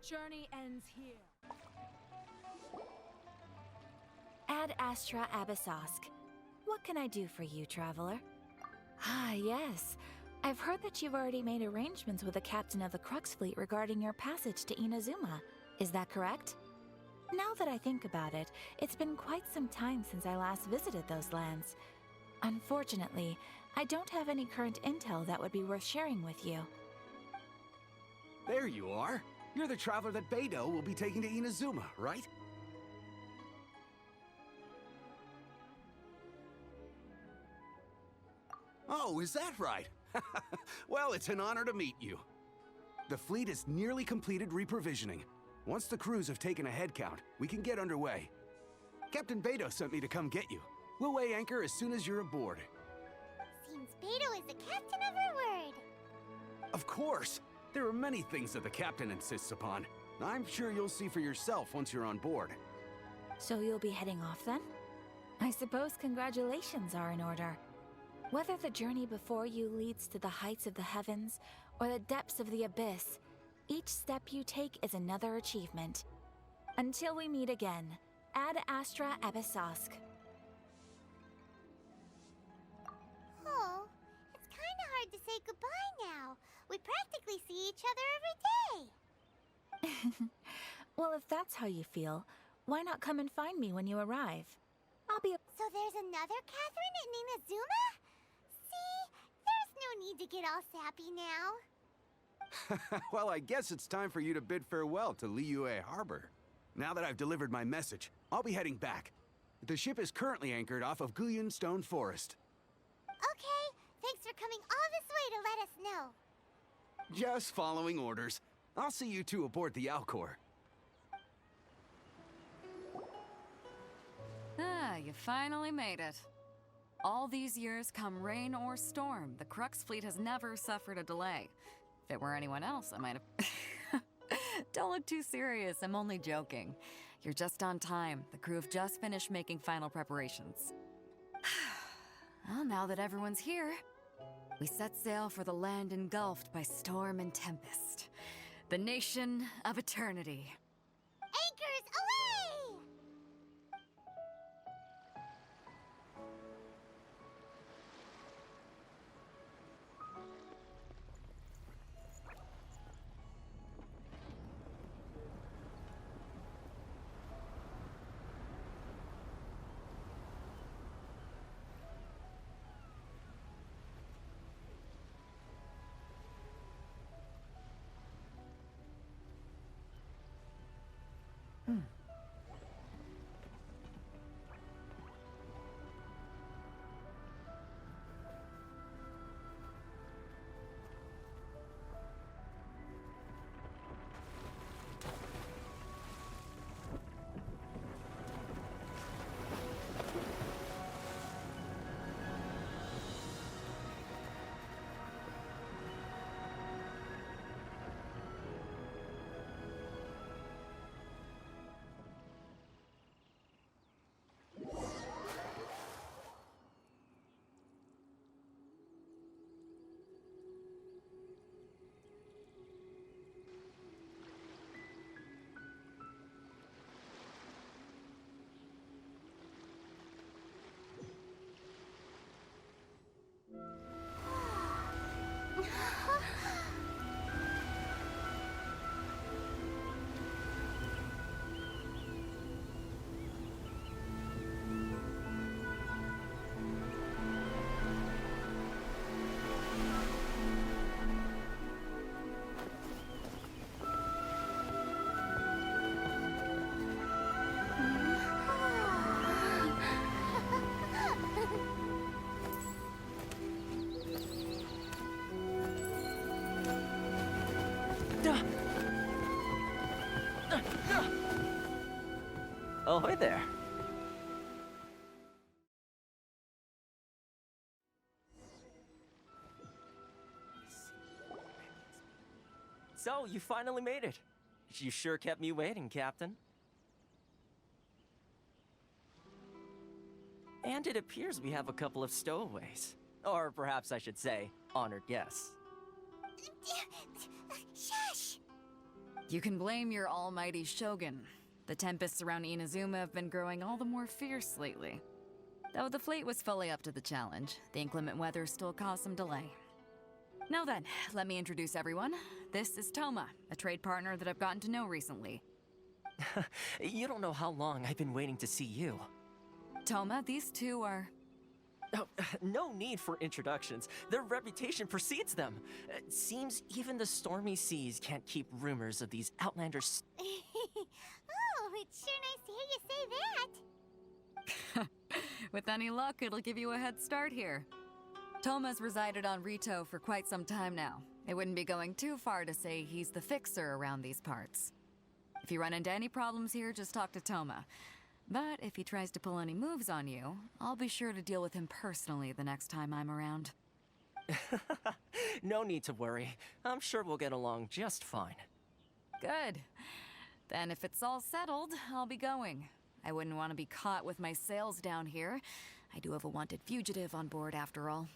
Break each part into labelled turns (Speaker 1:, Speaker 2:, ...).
Speaker 1: journey ends here.
Speaker 2: Ad Astra Abyssosk. What can I do for you, traveler? Ah, yes. I've heard that you've already made arrangements with the captain of the Crux fleet regarding your passage to Inazuma. Is that correct? Now that I think about it, it's been quite some time since I last visited those lands. Unfortunately, I don't have any current intel that would be worth sharing with you.
Speaker 3: There you are. You're the traveler that Beidou will be taking to Inazuma, right? Oh, is that right? Well, it's an honor to meet you. The fleet is nearly completed reprovisioning. Once the crews have taken a head count, we can get underway. Captain Beidou sent me to come get you. We'll weigh anchor as soon as you're aboard.
Speaker 4: Seems Beidou is the captain of her word.
Speaker 3: Of course! There are many things that the captain insists upon. I'm sure you'll see for yourself once you're on board.
Speaker 2: So you'll be heading off then? I suppose congratulations are in order. Whether the journey before you leads to the heights of the heavens or the depths of the abyss, each step you take is another achievement. Until we meet again, Ad Astra Abyssosk.
Speaker 4: Oh, it's kind of hard to say goodbye now. We practically see each other every day.
Speaker 2: Well, if that's how you feel, why not come and find me when you arrive? I'll be
Speaker 4: So there's another Catherine in Inazuma? See, there's no need to get all sappy now.
Speaker 3: Well, I guess it's time for you to bid farewell to Liyue Harbor. Now that I've delivered my message, I'll be heading back. The ship is currently anchored off of Guyun Stone Forest.
Speaker 4: Okay, thanks for coming all this way to let us know.
Speaker 3: Just following orders. I'll see you two aboard the Alcor.
Speaker 5: Ah, you finally made it. All these years, come rain or storm, the Crux fleet has never suffered a delay. If it were anyone else, I might have... Don't look too serious, I'm only joking. You're just on time. The crew have just finished making final preparations. Well, now that everyone's here, we set sail for the land engulfed by storm and tempest. The nation of eternity.
Speaker 4: Anchors away!
Speaker 6: Ahoy there. So, you finally made it. You sure kept me waiting, Captain. And it appears we have a couple of stowaways. Or perhaps I should say, honored guests.
Speaker 4: Shush!
Speaker 5: You can blame your almighty shogun. The tempests around Inazuma have been growing all the more fierce lately. Though the fleet was fully up to the challenge, the inclement weather still caused some delay. Now then, let me introduce everyone. This is Toma, a trade partner that I've gotten to know recently.
Speaker 6: You don't know how long I've been waiting to see you.
Speaker 5: Toma, these two are...
Speaker 6: Oh, no need for introductions. Their reputation precedes them. It seems even the stormy seas can't keep rumors of these outlanders.
Speaker 4: Oh, it's sure nice to hear you say that.
Speaker 5: With any luck, it'll give you a head start here. Toma's resided on Rito for quite some time now. It wouldn't be going too far to say he's the fixer around these parts. If you run into any problems here, just talk to Toma. But if he tries to pull any moves on you, I'll be sure to deal with him personally the next time I'm around.
Speaker 6: No need to worry. I'm sure we'll get along just fine.
Speaker 5: Good. Then if it's all settled, I'll be going. I wouldn't want to be caught with my sails down here. I do have a wanted fugitive on board after all.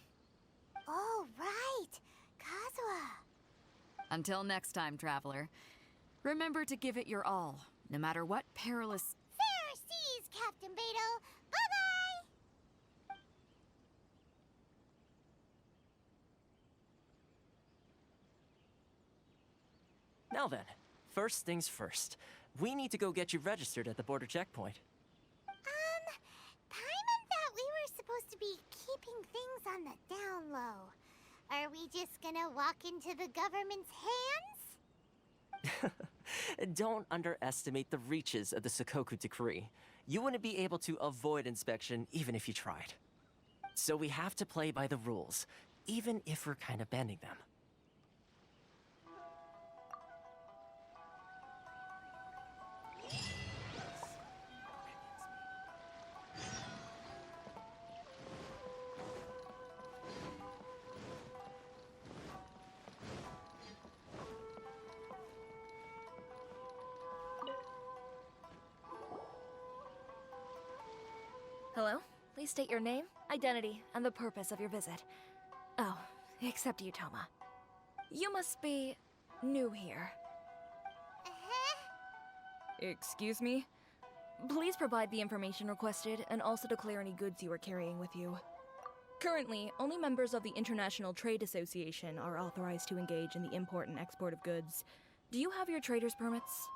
Speaker 4: Oh, right. Kazuha.
Speaker 5: Until next time, traveler. Remember to give it your all, no matter what perilous...
Speaker 4: Fair seas, Captain Beto. Bye-bye.
Speaker 6: Now then, first things first. We need to go get you registered at the border checkpoint.
Speaker 4: Paimon thought we were supposed to be keeping things on the down low. Are we just gonna walk into the government's hands?
Speaker 6: Don't underestimate the reaches of the Sakoku Decree. You wouldn't be able to avoid inspection even if you tried. So we have to play by the rules, even if we're kind of bending them.
Speaker 2: Hello? Please state your name, identity, and the purpose of your visit. Oh, except you, Toma. You must be new here. Excuse me? Please provide the information requested and also declare any goods you are carrying with you. Currently, only members of the International Trade Association are authorized to engage in the import and export of goods. Do you have your trader's permits?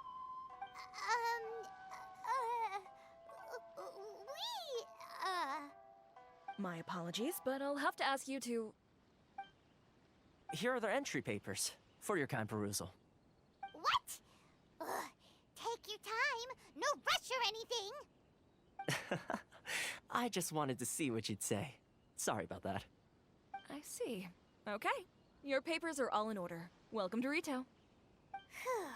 Speaker 2: My apologies, but I'll have to ask you to...
Speaker 6: Here are the entry papers, for your kind perusal.
Speaker 4: What? Take your time. No rush or anything.
Speaker 6: I just wanted to see what you'd say. Sorry about that.
Speaker 2: I see. Okay. Your papers are all in order. Welcome to Rito.
Speaker 4: Phew.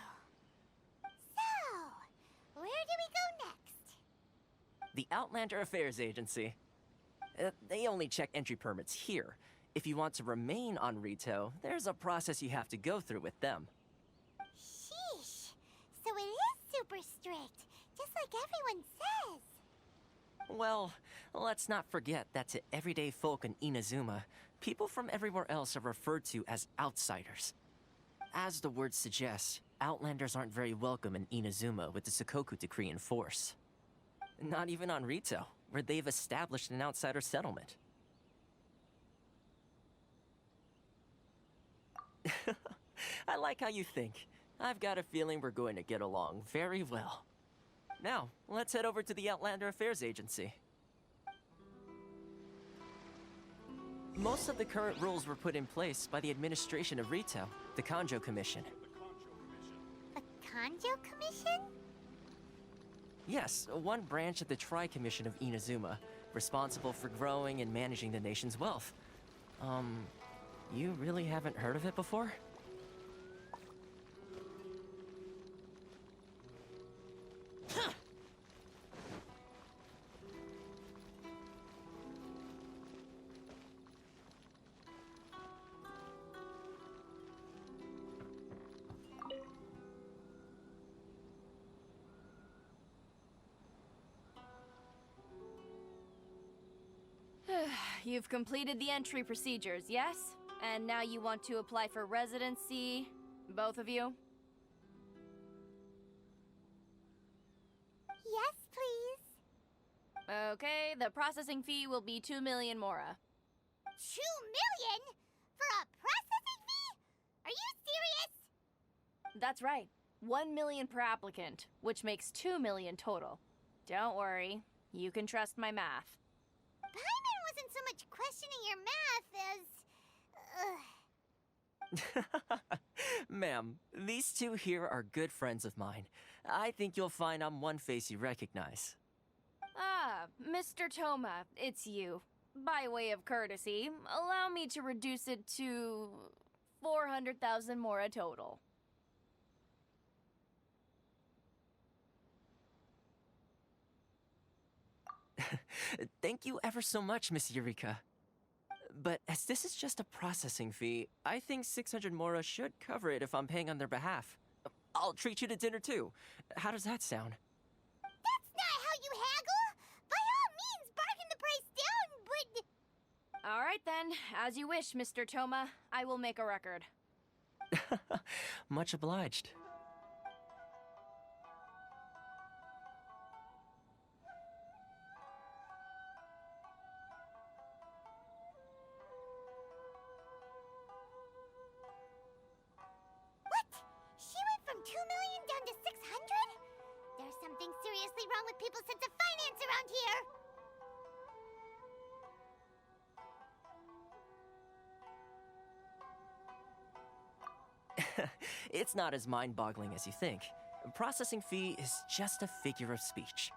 Speaker 4: So, where do we go next?
Speaker 6: The Outlander Affairs Agency. They only check entry permits here. If you want to remain on Rito, there's a process you have to go through with them.
Speaker 4: Sheesh. So it is super strict, just like everyone says.
Speaker 6: Well, let's not forget that to everyday folk in Inazuma, people from everywhere else are referred to as outsiders. As the word suggests, Outlanders aren't very welcome in Inazuma with the Sakoku Decree in force. Not even on Rito, where they've established an outsider settlement. I like how you think. I've got a feeling we're going to get along very well. Now, let's head over to the Outlander Affairs Agency. Most of the current rules were put in place by the administration of Rito, the Kanjo Commission.
Speaker 4: A Kanjo Commission?
Speaker 6: Yes, one branch of the Tri-Commission of Inazuma, responsible for growing and managing the nation's wealth. You really haven't heard of it before?
Speaker 1: You've completed the entry procedures, yes? And now you want to apply for residency? Both of you? Okay, the processing fee will be 2 million mora.
Speaker 4: 2 million? For a processing fee? Are you serious?
Speaker 1: That's right. 1 million per applicant, which makes 2 million total. Don't worry, you can trust my math.
Speaker 4: Paimon wasn't so much questioning your math as...
Speaker 6: Ma'am, these two here are good friends of mine. I think you'll find I'm one face you recognize.
Speaker 1: Ah, Mr. Toma, it's you. By way of courtesy, allow me to reduce it to 400,000 mora total.
Speaker 6: Thank you ever so much, Miss Eureka. But as this is just a processing fee, I think 600 mora should cover it if I'm paying on their behalf. I'll treat you to dinner too. How does that sound?
Speaker 4: That's not how you haggle! By all means, bargain the price down, but...
Speaker 1: All right then, as you wish, Mr. Toma. I will make a record.
Speaker 6: Much obliged.
Speaker 4: What? She went from 2 million down to 600? There's something seriously wrong with people's sense of finance around here!
Speaker 6: It's not as mind-boggling as you think. Processing fee is just a figure of speech.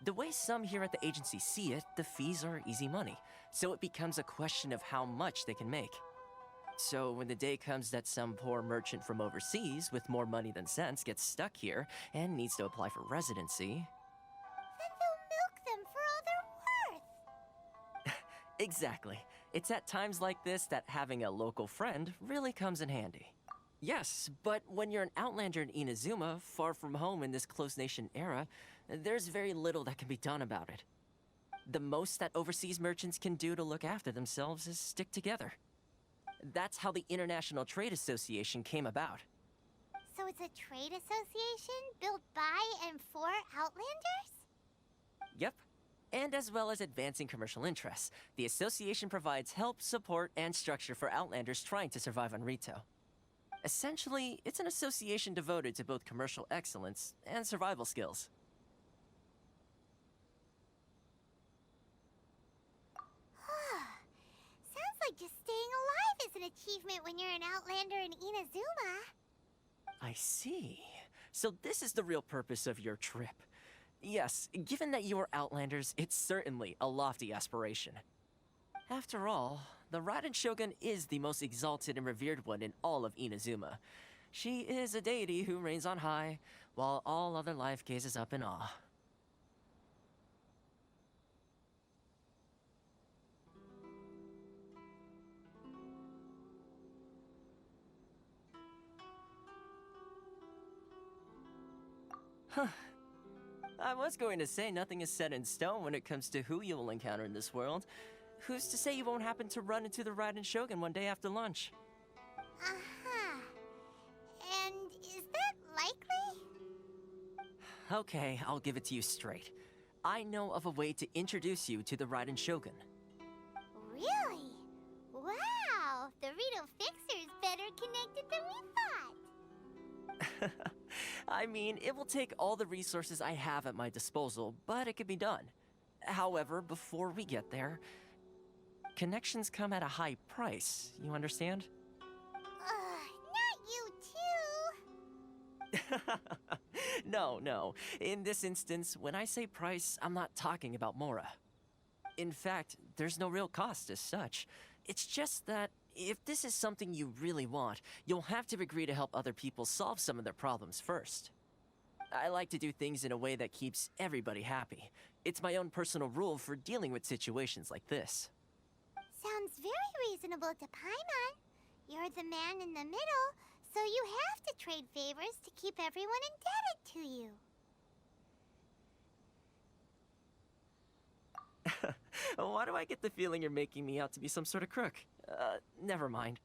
Speaker 6: The way some here at the agency see it, the fees are easy money, so it becomes a question of how much they can make. So when the day comes that some poor merchant from overseas with more money than sense gets stuck here and needs to apply for residency...
Speaker 4: Then they'll milk them for all they're worth!
Speaker 6: Exactly. It's at times like this that having a local friend really comes in handy. Yes, but when you're an outlander in Inazuma, far from home in this close nation era, there's very little that can be done about it. The most that overseas merchants can do to look after themselves is stick together. That's how the International Trade Association came about.
Speaker 4: So it's a trade association built by and for Outlanders?
Speaker 6: Yep. And as well as advancing commercial interests, the association provides help, support, and structure for Outlanders trying to survive on Rito. Essentially, it's an association devoted to both commercial excellence and survival skills.
Speaker 4: Sounds like just staying alive is an achievement when you're an Outlander in Inazuma.
Speaker 6: I see. So this is the real purpose of your trip. Yes, given that you are Outlanders, it's certainly a lofty aspiration. After all, the Raiden Shogun is the most exalted and revered one in all of Inazuma. She is a deity who reigns on high, while all other life gazes up in awe. Huh. I was going to say nothing is set in stone when it comes to who you will encounter in this world. Who's to say you won't happen to run into the Raiden Shogun one day after lunch?
Speaker 4: Uh-huh. And is that likely?
Speaker 6: Okay, I'll give it to you straight. I know of a way to introduce you to the Raiden Shogun.
Speaker 4: Really? Wow! The Rito Fixer's better connected than we thought!
Speaker 6: I mean, it will take all the resources I have at my disposal, but it can be done. However, before we get there, connections come at a high price, you understand?
Speaker 4: Not you too!
Speaker 6: No. In this instance, when I say price, I'm not talking about Mora. In fact, there's no real cost as such. It's just that if this is something you really want, you'll have to agree to help other people solve some of their problems first. I like to do things in a way that keeps everybody happy. It's my own personal rule for dealing with situations like this.
Speaker 4: Sounds very reasonable to Paimon. You're the man in the middle, so you have to trade favors to keep everyone indebted to you.
Speaker 6: Why do I get the feeling you're making me out to be some sort of crook? Never mind.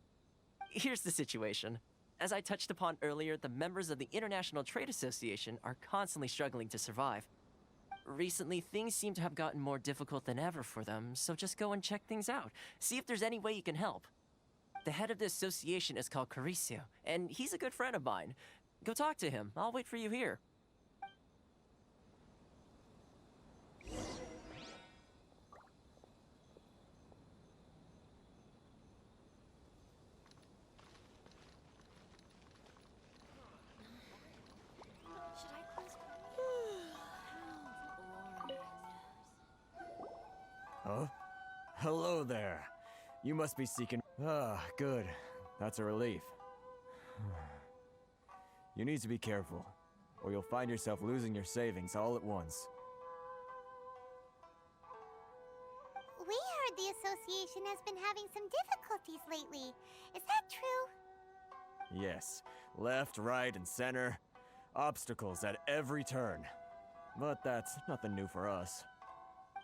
Speaker 6: Here's the situation. As I touched upon earlier, the members of the International Trade Association are constantly struggling to survive. Recently, things seem to have gotten more difficult than ever for them, so just go and check things out. See if there's any way you can help. The head of the association is called Caricio, and he's a good friend of mine. Go talk to him. I'll wait for you here.
Speaker 7: Huh? Hello there. You must be seeking... Ah, good. That's a relief. You need to be careful, or you'll find yourself losing your savings all at once.
Speaker 4: We heard the association has been having some difficulties lately. Is that true?
Speaker 7: Yes. Left, right, and center. Obstacles at every turn. But that's nothing new for us.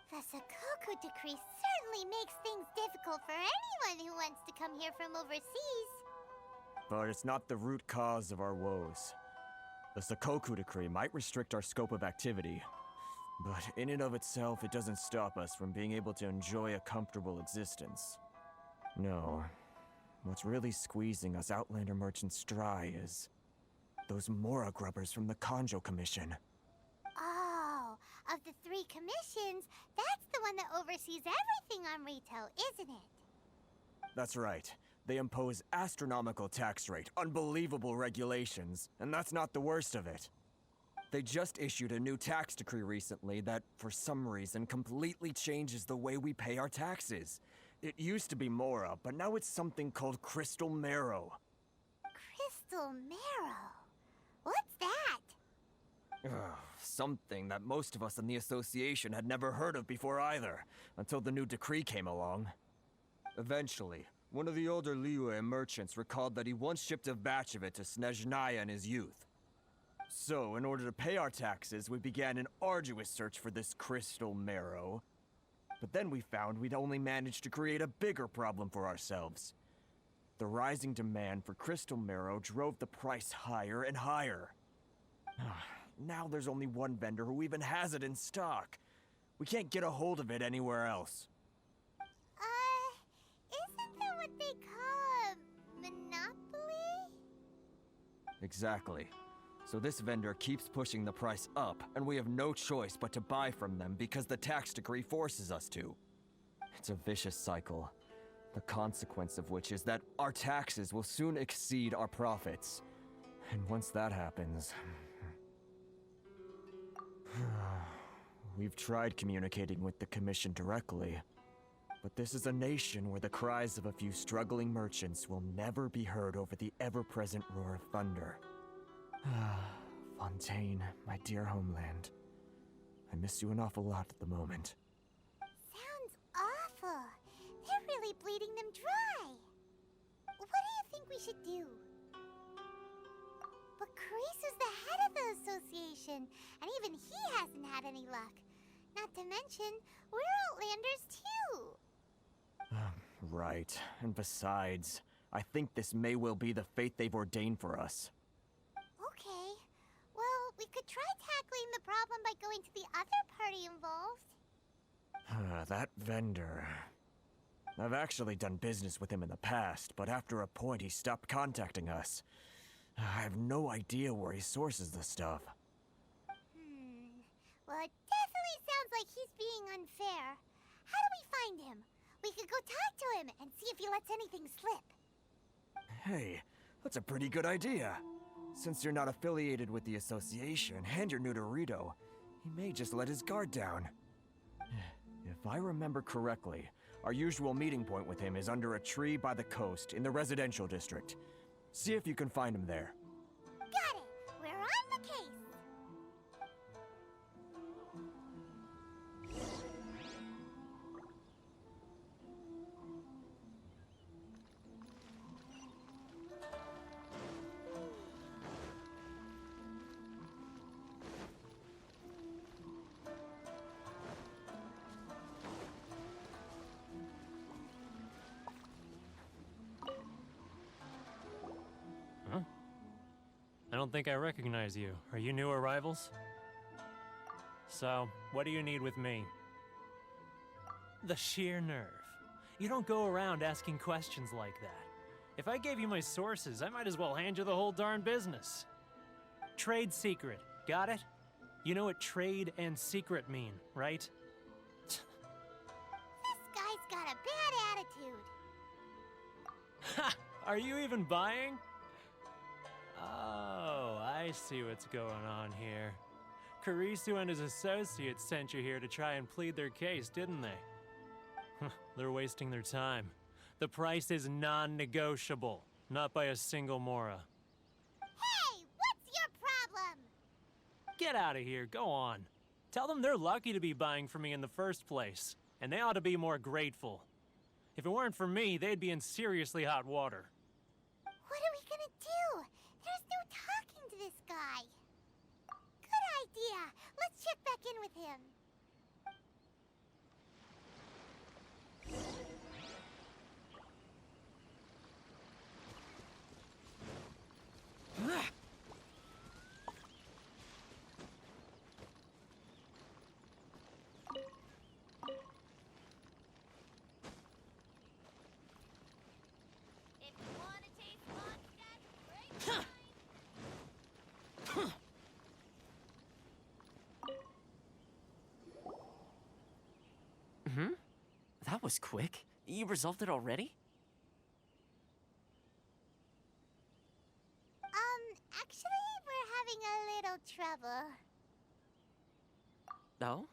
Speaker 4: The Sakoku decree certainly makes things difficult for anyone who wants to come here from overseas.
Speaker 7: But it's not the root cause of our woes. The Sakoku decree might restrict our scope of activity, but in and of itself, it doesn't stop us from being able to enjoy a comfortable existence. No. What's really squeezing us Outlander merchants dry is those Mora grubbers from the Kanjo Commission.
Speaker 4: Oh, of the 3 commissions, that's the one that oversees everything on Rito, isn't it?
Speaker 7: That's right. They impose astronomical tax rate, unbelievable regulations, and that's not the worst of it. They just issued a new tax decree recently that, for some reason, completely changes the way we pay our taxes. It used to be Mora, but now it's something called Crystal Marrow.
Speaker 4: Crystal Marrow? What's that?
Speaker 7: Something that most of us in the association had never heard of before either, until the new decree came along. Eventually, one of the older Liyue merchants recalled that he once shipped a batch of it to Snezhnaya in his youth. So, in order to pay our taxes, we began an arduous search for this Crystal Marrow. But then we found we'd only managed to create a bigger problem for ourselves. The rising demand for Crystal Marrow drove the price higher and higher. Now there's only one vendor who even has it in stock. We can't get a hold of it anywhere else.
Speaker 4: Isn't that what they call a monopoly?
Speaker 7: Exactly. So this vendor keeps pushing the price up, and we have no choice but to buy from them because the tax decree forces us to. It's a vicious cycle, the consequence of which is that our taxes will soon exceed our profits. And once that happens... We've tried communicating with the Commission directly, but this is a nation where the cries of a few struggling merchants will never be heard over the ever-present roar of thunder. Fontaine, my dear homeland. I miss you an awful lot at the moment.
Speaker 4: Sounds awful. They're really bleeding them dry. What do you think we should do? But Carice's the head of the association, and even he hasn't had any luck. Not to mention, we're Outlanders too.
Speaker 7: Right. And besides, I think this may well be the fate they've ordained for us.
Speaker 4: Okay. Well, we could try tackling the problem by going to the other party involved.
Speaker 7: That vendor... I've actually done business with him in the past, but after a point he stopped contacting us. I have no idea where he sources the stuff.
Speaker 4: Well, it definitely sounds like he's being unfair. How do we find him? We could go talk to him and see if he lets anything slip.
Speaker 7: Hey, that's a pretty good idea. Since you're not affiliated with the association and you're new to Rito, he may just let his guard down. If I remember correctly, our usual meeting point with him is under a tree by the coast in the residential district. See if you can find him there.
Speaker 4: Got it! We're on the case!
Speaker 8: I don't think I recognize you. Are you new arrivals? So, what do you need with me? The sheer nerve. You don't go around asking questions like that. If I gave you my sources, I might as well hand you the whole darn business. Trade secret, got it? You know what trade and secret mean, right?
Speaker 4: This guy's got a bad attitude.
Speaker 8: Ha! Are you even buying? Oh, I see what's going on here. Karisu and his associates sent you here to try and plead their case, didn't they? They're wasting their time. The price is non-negotiable, not by a single Mora.
Speaker 4: Hey, what's your problem?
Speaker 8: Get out of here, go on. Tell them they're lucky to be buying from me in the first place, and they ought to be more grateful. If it weren't for me, they'd be in seriously hot water.
Speaker 4: What are we gonna do? There's no talking to this guy. Good idea. Let's check back in with him. If you want to taste Mondstadt, break
Speaker 6: Hmm? That was quick. You resolved it already?
Speaker 4: Actually, we're having a little trouble.
Speaker 6: No?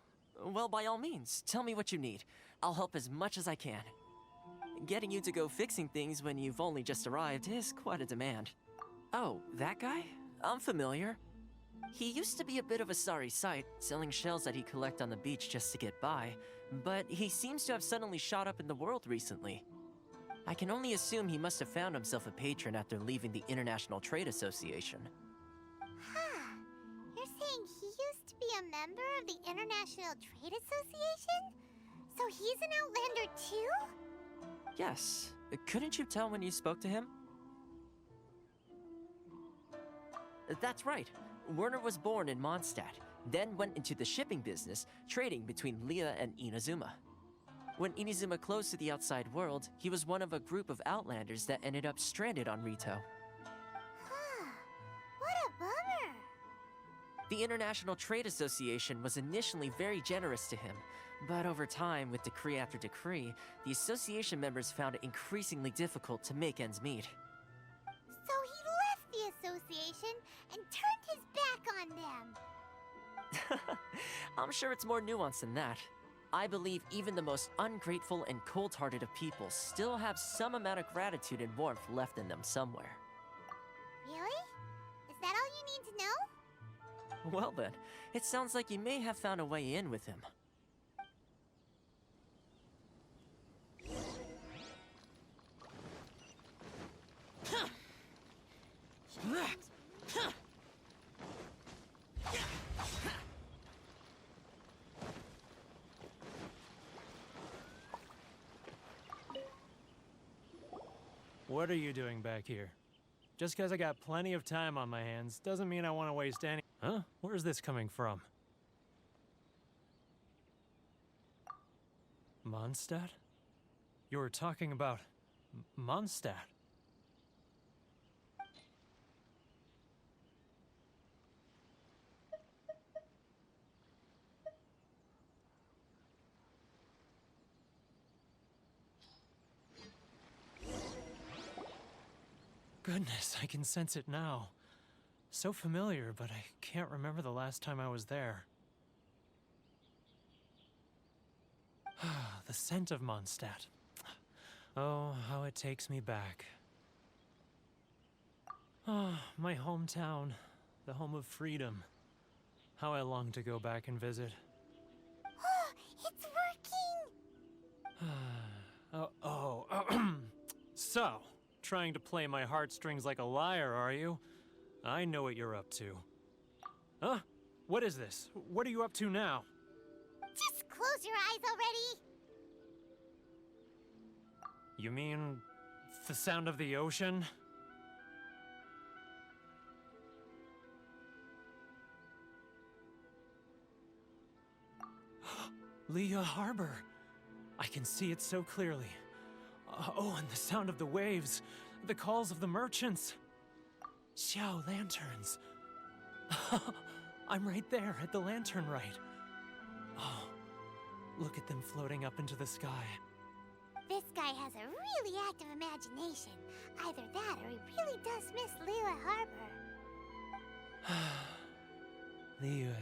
Speaker 6: Well, by all means, tell me what you need. I'll help as much as I can. Getting you to go fixing things when you've only just arrived is quite a demand. Oh, that guy? I'm familiar. He used to be a bit of a sorry sight, selling shells that he'd collect on the beach just to get by, but he seems to have suddenly shot up in the world recently. I can only assume he must have found himself a patron after leaving the International Trade Association.
Speaker 4: Huh. You're saying he used to be a member of the International Trade Association? So he's an Outlander too?
Speaker 6: Yes. Couldn't you tell when you spoke to him? That's right. Werner was born in Mondstadt, then went into the shipping business, trading between Leah and Inazuma. When Inazuma closed to the outside world, he was one of a group of Outlanders that ended up stranded on Rito.
Speaker 4: Huh. What a bummer.
Speaker 6: The International Trade Association was initially very generous to him, but over time, with decree after decree, the association members found it increasingly difficult to make ends meet.
Speaker 4: So he left the association and turned his back on them.
Speaker 6: I'm sure it's more nuanced than that. I believe even the most ungrateful and cold-hearted of people still have some amount of gratitude and warmth left in them somewhere.
Speaker 4: Really? Is that all you need to know?
Speaker 6: Well then, it sounds like you may have found a way in with him.
Speaker 8: What are you doing back here? Just because I got plenty of time on my hands doesn't mean I want to waste any. Huh? Where's this coming from? Mondstadt? You were talking about Mondstadt. Goodness, I can sense it now. So familiar, but I can't remember the last time I was there. The scent of Mondstadt. Oh, how it takes me back. Oh, my hometown, the home of freedom. How I long to go back and visit.
Speaker 4: It's working!
Speaker 8: So, trying to play my heartstrings like a liar, are you? I know what you're up to. Huh? What is this? What are you up to now?
Speaker 4: Just close your eyes already!
Speaker 8: You mean the sound of the ocean? Leah Harbor. I can see it so clearly. Oh, and the sound of the waves. The calls of the merchants. Xiao lanterns. I'm right there at the lantern right. Oh, look at them floating up into the sky.
Speaker 4: This guy has a really active imagination. Either that or he really does miss Liyue Harbor.
Speaker 8: Liyue.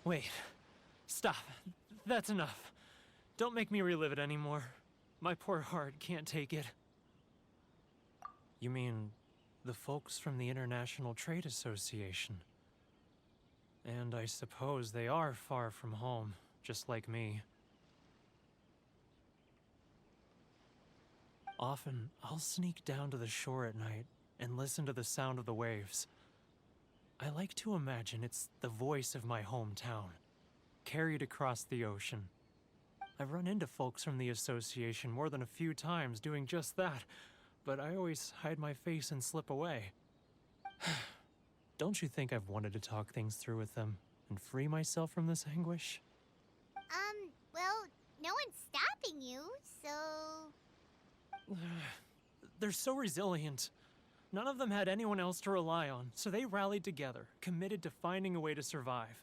Speaker 8: Wait. Stop. That's enough. Don't make me relive it anymore. My poor heart can't take it. You mean the folks from the International Trade Association? And I suppose they are far from home, just like me. Often, I'll sneak down to the shore at night and listen to the sound of the waves. I like to imagine it's the voice of my hometown, carried across the ocean. I've run into folks from the association more than a few times doing just that, but I always hide my face and slip away. Don't you think I've wanted to talk things through with them and free myself from this anguish?
Speaker 4: Well, no one's stopping you, so...
Speaker 8: They're so resilient. None of them had anyone else to rely on, so they rallied together, committed to finding a way to survive.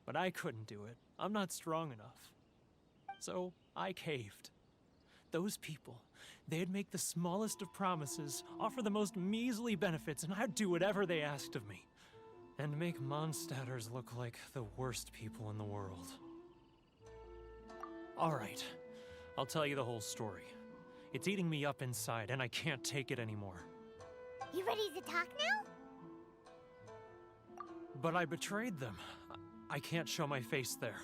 Speaker 8: But I couldn't do it. I'm not strong enough. So I caved. Those people, they'd make the smallest of promises, offer the most measly benefits, and I'd do whatever they asked of me. And make Mondstadters look like the worst people in the world. Alright, I'll tell you the whole story. It's eating me up inside, and I can't take it anymore.
Speaker 4: You ready to talk now?
Speaker 8: But I betrayed them. I can't show my face there.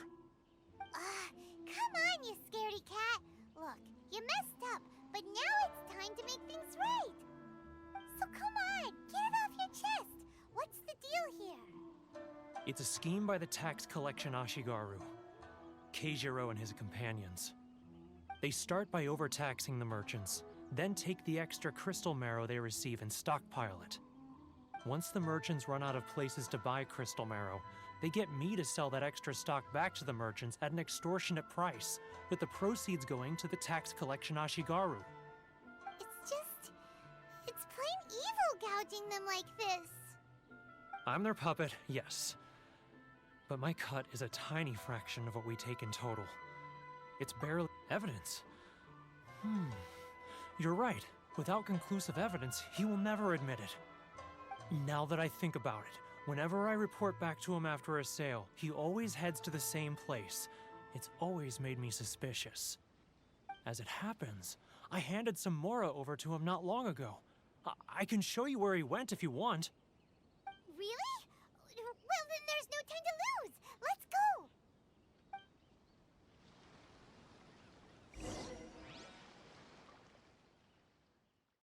Speaker 4: Come on, you scaredy cat. Look, you messed up, but now it's time to make things right. So come on, get it off your chest. What's the deal here?
Speaker 8: It's a scheme by the tax collection Ashigaru, Keijiro and his companions. They start by overtaxing the merchants, then take the extra crystal marrow they receive and stockpile it. Once the merchants run out of places to buy crystal marrow, they get me to sell that extra stock back to the merchants at an extortionate price, with the proceeds going to the tax collection Ashigaru.
Speaker 4: It's plain evil gouging them like this.
Speaker 8: I'm their puppet, yes. But my cut is a tiny fraction of what we take in total. It's barely evidence. You're right. Without conclusive evidence, he will never admit it. Now that I think about it, whenever I report back to him after a sale, he always heads to the same place. It's always made me suspicious. As it happens, I handed some Mora over to him not long ago. I can show you where he went if you want.
Speaker 4: Really? Well, then there's no time to